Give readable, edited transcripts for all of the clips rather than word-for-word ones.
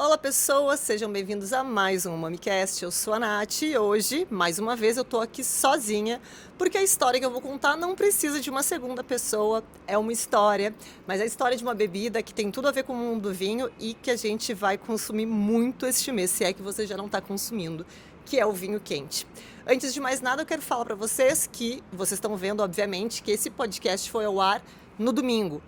Olá pessoas, sejam bem-vindos a mais um MamiCast. Eu sou a Nath e hoje, mais uma vez, eu tô aqui sozinha, porque a história que eu vou contar não precisa de uma segunda pessoa, é uma história, mas é a história de uma bebida que tem tudo a ver com o mundo do vinho e que a gente vai consumir muito este mês, se é que você já não está consumindo, que é o vinho quente. Antes de mais nada, eu quero falar para vocês que vocês estão vendo, obviamente, que esse podcast foi ao ar no domingo.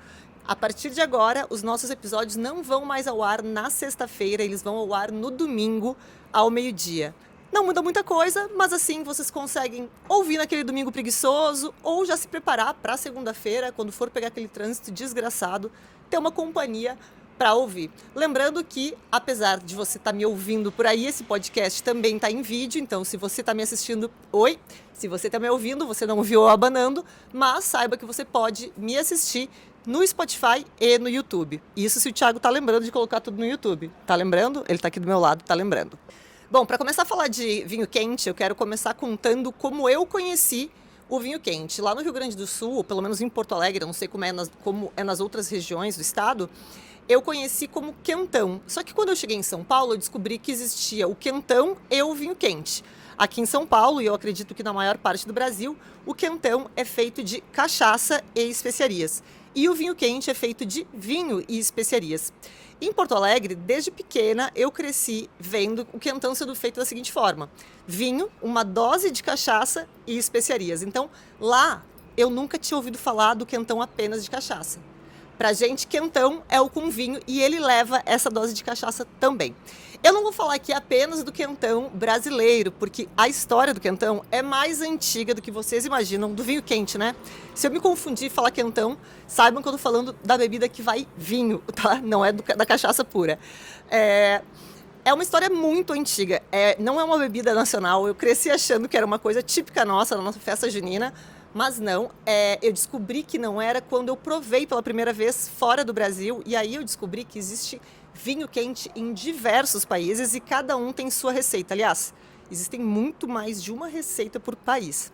A partir de agora, os nossos episódios não vão mais ao ar na sexta-feira, eles vão ao ar no domingo, ao meio-dia. Não muda muita coisa, mas assim vocês conseguem ouvir naquele domingo preguiçoso ou já se preparar para segunda-feira, quando for pegar aquele trânsito desgraçado, ter uma companhia para ouvir. Lembrando que, apesar de você estar me ouvindo por aí, esse podcast também está em vídeo, então se você está me assistindo, oi! Se você está me ouvindo, você não viu eu abanando, mas saiba que você pode me assistir no Spotify e no YouTube. Isso se o Thiago tá lembrando de colocar tudo no YouTube. Tá lembrando? Ele tá aqui do meu lado, tá lembrando. Bom, para começar a falar de vinho quente, eu quero começar contando como eu conheci o vinho quente. Lá no Rio Grande do Sul, ou pelo menos em Porto Alegre, eu não sei como é nas outras regiões do estado, eu conheci como quentão. Só que quando eu cheguei em São Paulo, eu descobri que existia o quentão e o vinho quente. Aqui em São Paulo, e eu acredito que na maior parte do Brasil, o quentão é feito de cachaça e especiarias. E o vinho quente é feito de vinho e especiarias. Em Porto Alegre, desde pequena, eu cresci vendo o quentão sendo feito da seguinte forma: vinho, uma dose de cachaça e especiarias. Então, lá, eu nunca tinha ouvido falar do quentão apenas de cachaça. Pra gente, quentão é o com vinho e ele leva essa dose de cachaça também. Eu não vou falar aqui apenas do quentão brasileiro, porque a história do quentão é mais antiga do que vocês imaginam, do vinho quente, né? Se eu me confundir e falar quentão, saibam que eu tô falando da bebida que vai vinho, tá? Não é da cachaça pura. É uma história muito antiga, não é uma bebida nacional. Eu cresci achando que era uma coisa típica nossa, na nossa festa junina, mas não. Eu descobri que não era quando eu provei pela primeira vez fora do Brasil, e aí eu descobri que existe vinho quente em diversos países e cada um tem sua receita. Aliás, existem muito mais de uma receita por país.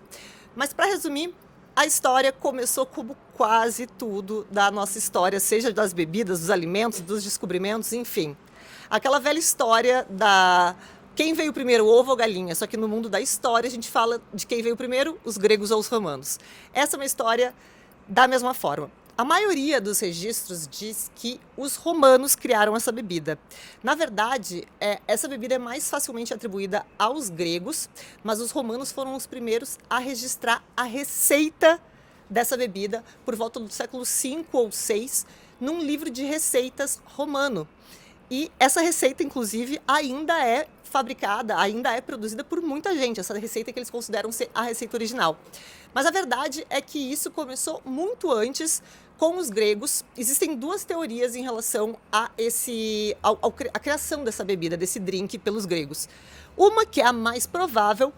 Mas para resumir, a história começou como quase tudo da nossa história, seja das bebidas, dos alimentos, dos descobrimentos, enfim. Aquela velha história da quem veio primeiro, o ovo ou galinha, só que no mundo da história a gente fala de quem veio primeiro, os gregos ou os romanos. Essa é uma história da mesma forma. A maioria dos registros diz que os romanos criaram essa bebida. Na verdade, essa bebida é mais facilmente atribuída aos gregos, mas os romanos foram os primeiros a registrar a receita dessa bebida por volta do século V ou VI, num livro de receitas romano. E essa receita, inclusive, ainda é fabricada, ainda é produzida por muita gente. Essa receita que eles consideram ser a receita original. Mas a verdade é que isso começou muito antes com os gregos. Existem duas teorias em relação a a criação dessa bebida, desse drink pelos gregos. Uma, que é a mais provável,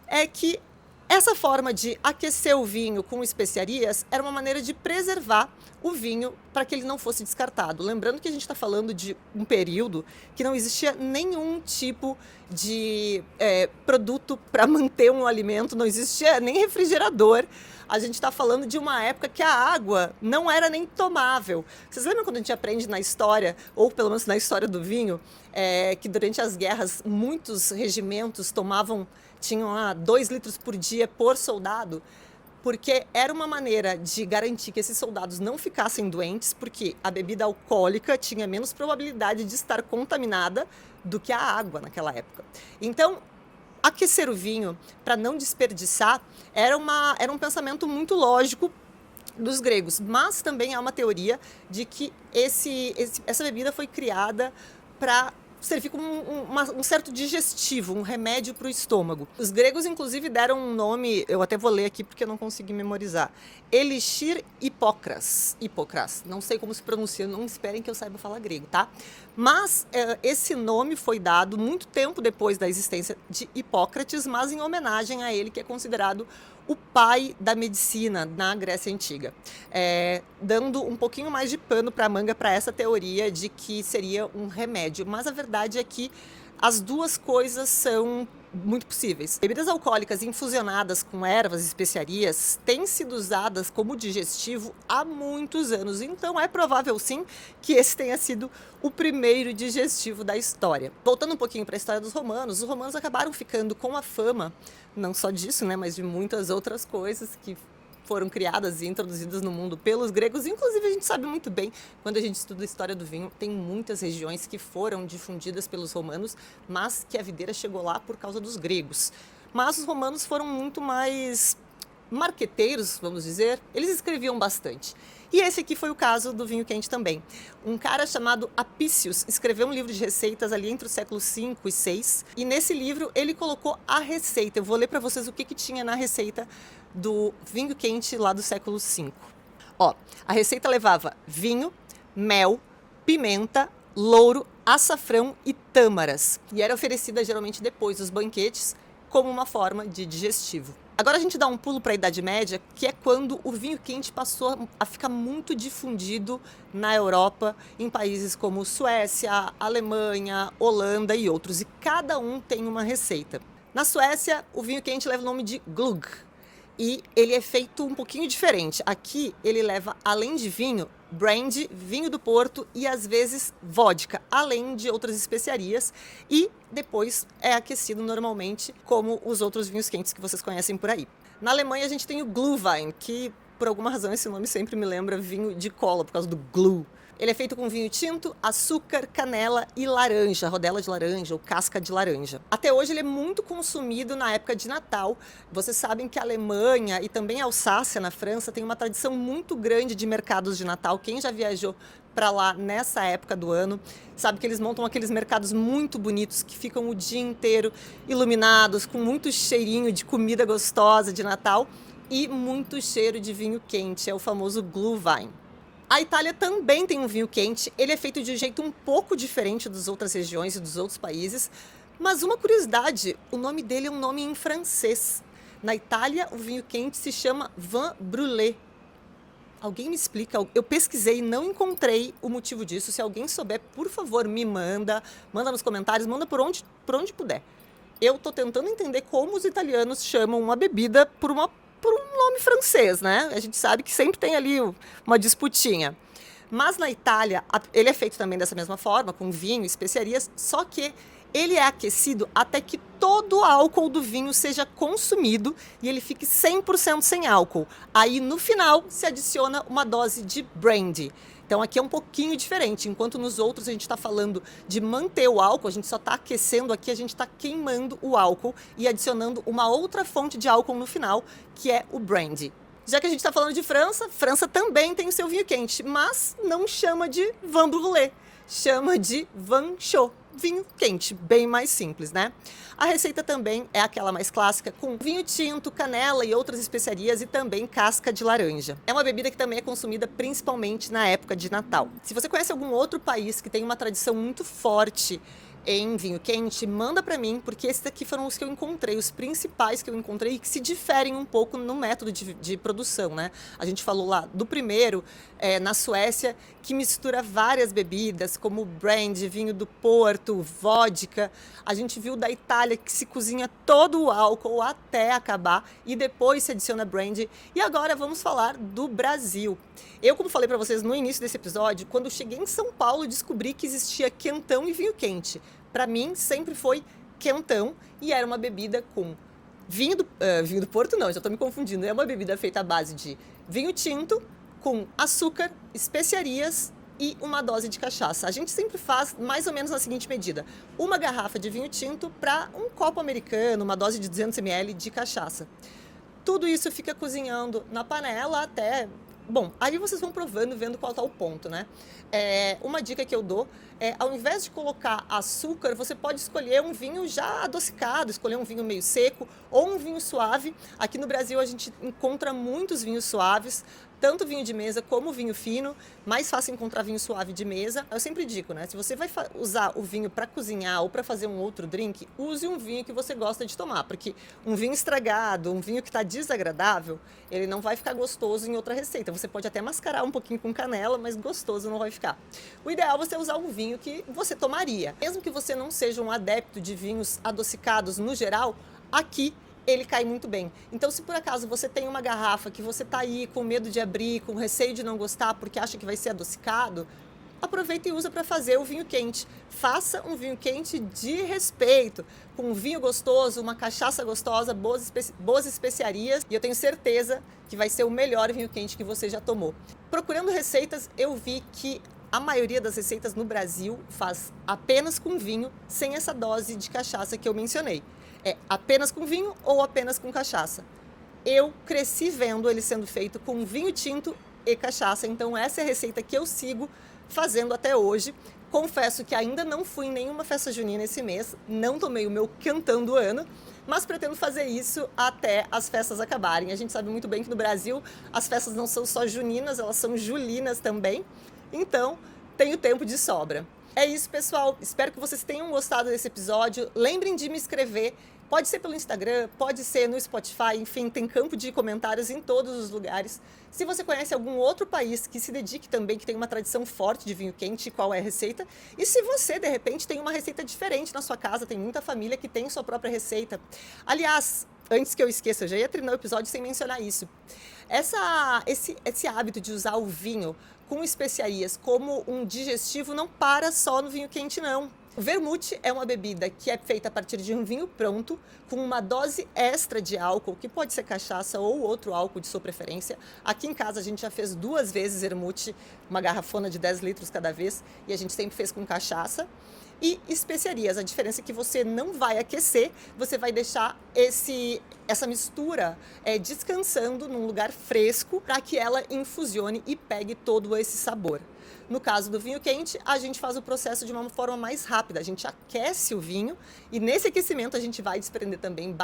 é que essa forma de aquecer o vinho com especiarias era uma maneira de preservar o vinho para que ele não fosse descartado. Lembrando que a gente está falando de um período que não existia nenhum tipo de produto para manter um alimento, não existia nem refrigerador. A gente está falando de uma época que a água não era nem tomável. Vocês lembram quando a gente aprende na história, ou pelo menos na história do vinho, que durante as guerras muitos regimentos tinham 2 litros por dia por soldado? Porque era uma maneira de garantir que esses soldados não ficassem doentes, porque a bebida alcoólica tinha menos probabilidade de estar contaminada do que a água naquela época. Então, aquecer o vinho para não desperdiçar era um pensamento muito lógico dos gregos, mas também há uma teoria de que essa bebida foi criada para servir como um certo digestivo, um remédio para o estômago. Os gregos, inclusive, deram um nome, eu até vou ler aqui porque eu não consegui memorizar. Elixir Hipocras. Não sei como se pronuncia, não esperem que eu saiba falar grego, tá? Mas esse nome foi dado muito tempo depois da existência de Hipócrates, mas em homenagem a ele, que é considerado o pai da medicina na Grécia Antiga, dando um pouquinho mais de pano para a manga para essa teoria de que seria um remédio. Mas a verdade é que As duas coisas são muito possíveis. Bebidas alcoólicas infusionadas com ervas e especiarias têm sido usadas como digestivo há muitos anos, então é provável sim que esse tenha sido o primeiro digestivo da história. Voltando um pouquinho para a história dos romanos, os romanos acabaram ficando com a fama, não só disso, né, mas de muitas outras coisas que foram criadas e introduzidas no mundo pelos gregos. Inclusive, a gente sabe muito bem, quando a gente estuda a história do vinho, tem muitas regiões que foram difundidas pelos romanos, mas que a videira chegou lá por causa dos gregos. Mas os romanos foram muito mais marqueteiros, vamos dizer, eles escreviam bastante. E esse aqui foi o caso do vinho quente também. Um cara chamado Apicius escreveu um livro de receitas ali entre os séculos 5 e 6, e nesse livro ele colocou a receita. Eu vou ler para vocês o que tinha na receita do vinho quente lá do século 5. Ó, a receita levava vinho, mel, pimenta, louro, açafrão e tâmaras. E era oferecida geralmente depois dos banquetes como uma forma de digestivo. Agora a gente dá um pulo para a Idade Média, que é quando o vinho quente passou a ficar muito difundido na Europa, em países como Suécia, Alemanha, Holanda e outros. E cada um tem uma receita. Na Suécia, o vinho quente leva o nome de glögg. E ele é feito um pouquinho diferente. Aqui ele leva, além de vinho, brandy, vinho do Porto e às vezes vodka, além de outras especiarias, e depois é aquecido normalmente como os outros vinhos quentes que vocês conhecem por aí. Na Alemanha a gente tem o Glühwein, que por alguma razão esse nome sempre me lembra vinho de cola, por causa do glue. Ele é feito com vinho tinto, açúcar, canela e laranja, rodela de laranja ou casca de laranja. Até hoje ele é muito consumido na época de Natal. Vocês sabem que a Alemanha e também a Alsácia, na França, tem uma tradição muito grande de mercados de Natal. Quem já viajou para lá nessa época do ano sabe que eles montam aqueles mercados muito bonitos que ficam o dia inteiro iluminados, com muito cheirinho de comida gostosa de Natal e muito cheiro de vinho quente. É o famoso Glühwein. A Itália também tem um vinho quente, ele é feito de um jeito um pouco diferente das outras regiões e dos outros países, mas uma curiosidade, o nome dele é um nome em francês. Na Itália, o vinho quente se chama vin brûlé. Alguém me explica? Eu pesquisei e não encontrei o motivo disso. Se alguém souber, por favor, me manda nos comentários, manda por onde puder. Eu estou tentando entender como os italianos chamam uma bebida por um nome francês, né? A gente sabe que sempre tem ali uma disputinha. Mas na Itália, ele é feito também dessa mesma forma, com vinho, especiarias, só que ele é aquecido até que todo o álcool do vinho seja consumido e ele fique 100% sem álcool. Aí, no final, se adiciona uma dose de brandy. Então, aqui é um pouquinho diferente. Enquanto nos outros a gente está falando de manter o álcool, a gente só está aquecendo, aqui a gente está queimando o álcool e adicionando uma outra fonte de álcool no final, que é o brandy. Já que a gente está falando de França, França também tem o seu vinho quente, mas não chama de vin brûlé, chama de vin chaud. Vinho quente, bem mais simples, né? A receita também é aquela mais clássica, com vinho tinto, canela e outras especiarias e também casca de laranja. É uma bebida que também é consumida principalmente na época de Natal. Se você conhece algum outro país que tem uma tradição muito forte em vinho quente, manda para mim, porque esses aqui foram os que eu encontrei, os principais que eu encontrei e que se diferem um pouco no método de produção, né? A gente falou lá do primeiro, na Suécia, que mistura várias bebidas, como brandy, vinho do Porto, vodka. A gente viu da Itália que se cozinha todo o álcool até acabar e depois se adiciona brandy. E agora vamos falar do Brasil. Eu, como falei para vocês no início desse episódio, quando cheguei em São Paulo, descobri que existia quentão e vinho quente. Para mim, sempre foi quentão e era uma bebida com vinho do Porto, não, já estou me confundindo. É uma bebida feita à base de vinho tinto, com açúcar, especiarias e uma dose de cachaça. A gente sempre faz mais ou menos na seguinte medida: uma garrafa de vinho tinto para um copo americano, uma dose de 200 ml de cachaça. Tudo isso fica cozinhando na panela até... Bom, aí vocês vão provando, vendo qual está o ponto, né? Uma dica que eu dou é, ao invés de colocar açúcar, você pode escolher um vinho já adocicado, escolher um vinho meio seco ou um vinho suave. Aqui no Brasil a gente encontra muitos vinhos suaves, tanto vinho de mesa como vinho fino. Mais fácil encontrar vinho suave de mesa. Eu sempre digo, né? Se você vai usar o vinho para cozinhar ou para fazer um outro drink, use um vinho que você gosta de tomar, porque um vinho estragado, um vinho que está desagradável, ele não vai ficar gostoso em outra receita. Você pode até mascarar um pouquinho com canela, mas gostoso não vai ficar. O ideal é você usar um vinho que você tomaria. Mesmo que você não seja um adepto de vinhos adocicados no geral, aqui ele cai muito bem. Então, se por acaso você tem uma garrafa que você tá aí com medo de abrir, com receio de não gostar porque acha que vai ser adocicado, aproveita e usa para fazer o vinho quente. Faça um vinho quente de respeito, com um vinho gostoso, uma cachaça gostosa, boas especiarias, e eu tenho certeza que vai ser o melhor vinho quente que você já tomou. Procurando receitas, eu vi que a maioria das receitas no Brasil faz apenas com vinho, sem essa dose de cachaça que eu mencionei. É apenas com vinho ou apenas com cachaça. Eu cresci vendo ele sendo feito com vinho tinto e cachaça, então essa é a receita que eu sigo fazendo até hoje. Confesso que ainda não fui em nenhuma festa junina esse mês, não tomei o meu quentão do ano, mas pretendo fazer isso até as festas acabarem. A gente sabe muito bem que no Brasil as festas não são só juninas, elas são julinas também, então tenho tempo de sobra. É isso, pessoal. Espero que vocês tenham gostado desse episódio. Lembrem de me inscrever. Pode ser pelo Instagram, pode ser no Spotify, enfim, tem campo de comentários em todos os lugares. Se você conhece algum outro país que se dedique também, que tem uma tradição forte de vinho quente, qual é a receita? E se você, de repente, tem uma receita diferente na sua casa, tem muita família que tem sua própria receita. Aliás, antes que eu esqueça, eu já ia terminar o episódio sem mencionar isso. Esse hábito de usar o vinho com especiarias como um digestivo não para só no vinho quente, não. O vermute é uma bebida que é feita a partir de um vinho pronto, com uma dose extra de álcool, que pode ser cachaça ou outro álcool de sua preferência. Aqui em casa a gente já fez 2 vezes vermute, uma garrafona de 10 litros cada vez, e a gente sempre fez com cachaça. E especiarias, a diferença é que você não vai aquecer, você vai deixar essa mistura descansando num lugar fresco para que ela infusione e pegue todo esse sabor. No caso do vinho quente, a gente faz o processo de uma forma mais rápida, a gente aquece o vinho e nesse aquecimento a gente vai desprender também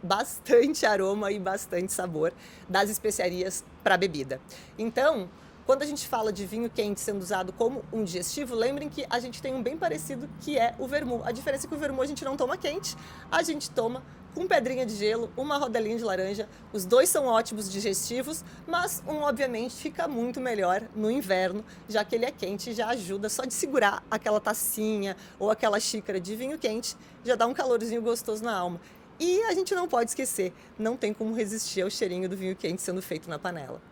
bastante aroma e bastante sabor das especiarias para a bebida. Então, quando a gente fala de vinho quente sendo usado como um digestivo, lembrem que a gente tem um bem parecido que é o vermut. A diferença é que o vermut a gente não toma quente, a gente toma com pedrinha de gelo, uma rodelinha de laranja. Os dois são ótimos digestivos, mas um obviamente fica muito melhor no inverno, já que ele é quente e já ajuda só de segurar aquela tacinha ou aquela xícara de vinho quente, já dá um calorzinho gostoso na alma. E a gente não pode esquecer, não tem como resistir ao cheirinho do vinho quente sendo feito na panela.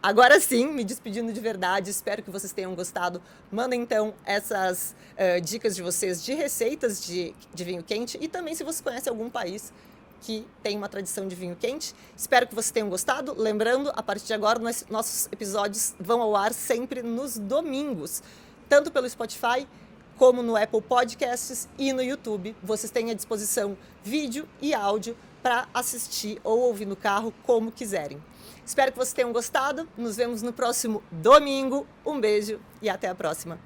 Agora sim, me despedindo de verdade, espero que vocês tenham gostado. Mandem então essas dicas de vocês de receitas de vinho quente e também se você conhece algum país que tem uma tradição de vinho quente. Espero que vocês tenham gostado. Lembrando, a partir de agora, nossos episódios vão ao ar sempre nos domingos, tanto pelo Spotify como no Apple Podcasts e no YouTube. Vocês têm à disposição vídeo e áudio para assistir ou ouvir no carro, como quiserem. Espero que vocês tenham gostado. Nos vemos no próximo domingo. Um beijo e até a próxima.